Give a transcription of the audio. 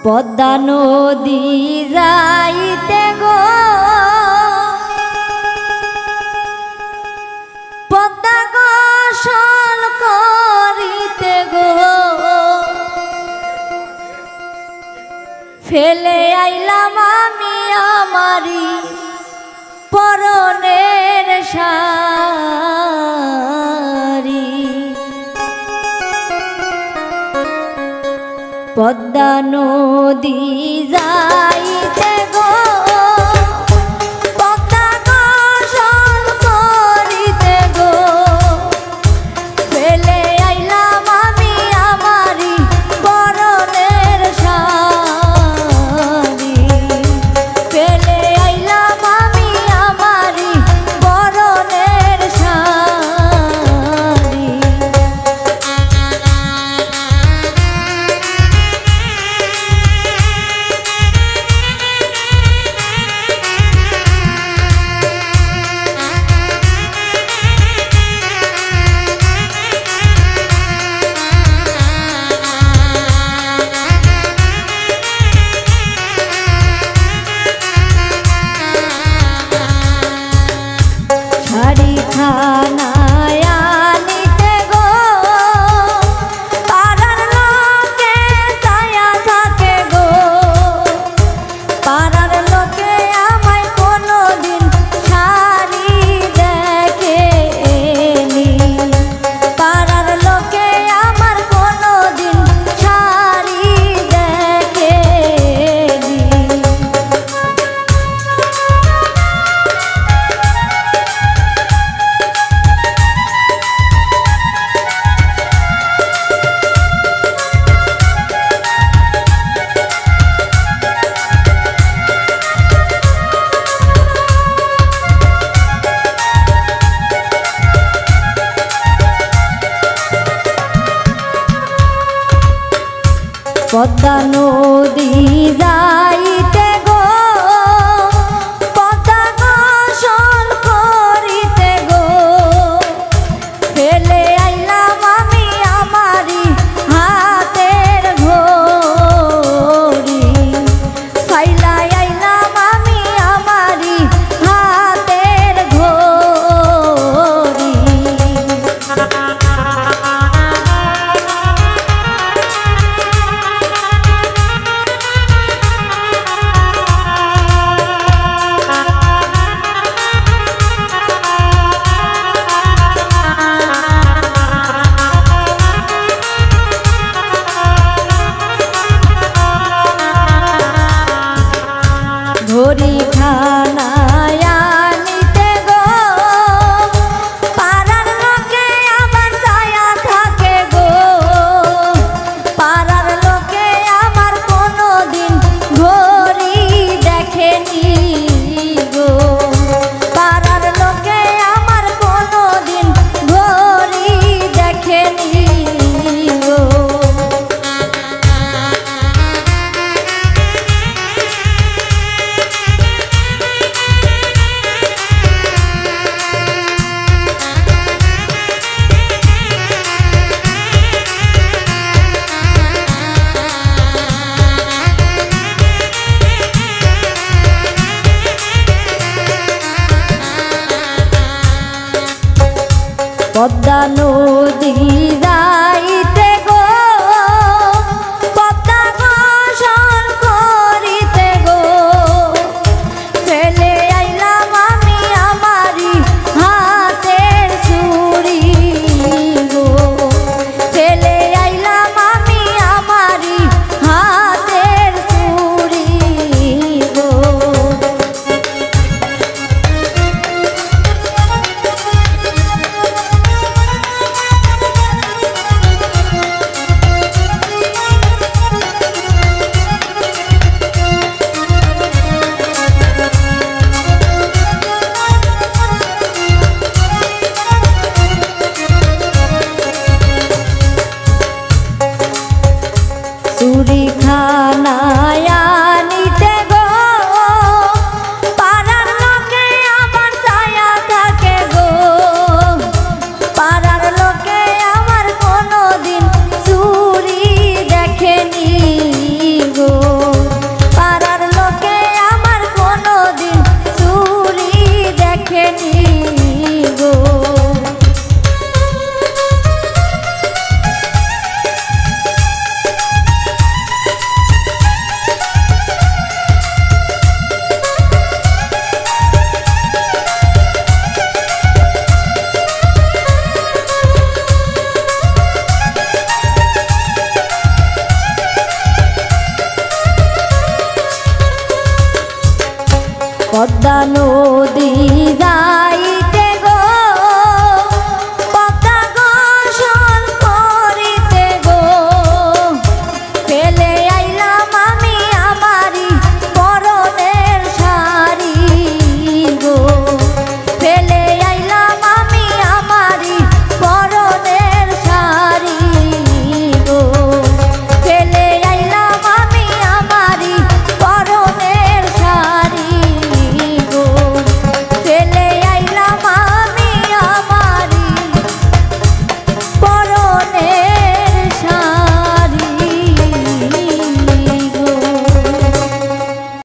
পদ্মা নদী যাইতে গো পদ্মা গোসল করিতে গো ফেলে আইলাম আমি আমারি পরনের শাড়ি। পদ্মা নদী যাইতে গো পদ্মা গোসল করিতে গো ফেলে আইলাম আমি আমারি পরনের শাড়ি। ফেলে আইলাম আমি আমারি পরনের শাড়ি। পদ্মা নদী যাইতে গো পদ্মা গোসল করিতে গো ফেলে আইলাম আমি আমারি হাতের ঘড়ি। ফাইলাই আইলাম আমি আমারি হাতের ঘড়ি। ঘড়ি খানায় আনিতে গো পাড়ার লোকে আমার ছায়া থাকে গো। পাড়ার লোকে আমার কোনোদিন ঘড়ি দেখেনি গো। পাড়ার লোকে আমার কোনোদিন ঘড়ি দেখেনি গো। পদ্মা নদী যাইতে গো পদ্মা গোসল করিতে গো ফেলে আইলাম আমি আমারি হাতের চুড়ি গো। ফেলে আইলাম আমি আমারি হাতের চুড়ি গো। চুরি খানায় আনিতে গো পাড়ার লোকে আমার ছায়া থাকে গো। পাড়ার লোকে আমার কোনোদিন চুরি দেখেনি গো। পদ্মা নদী যাই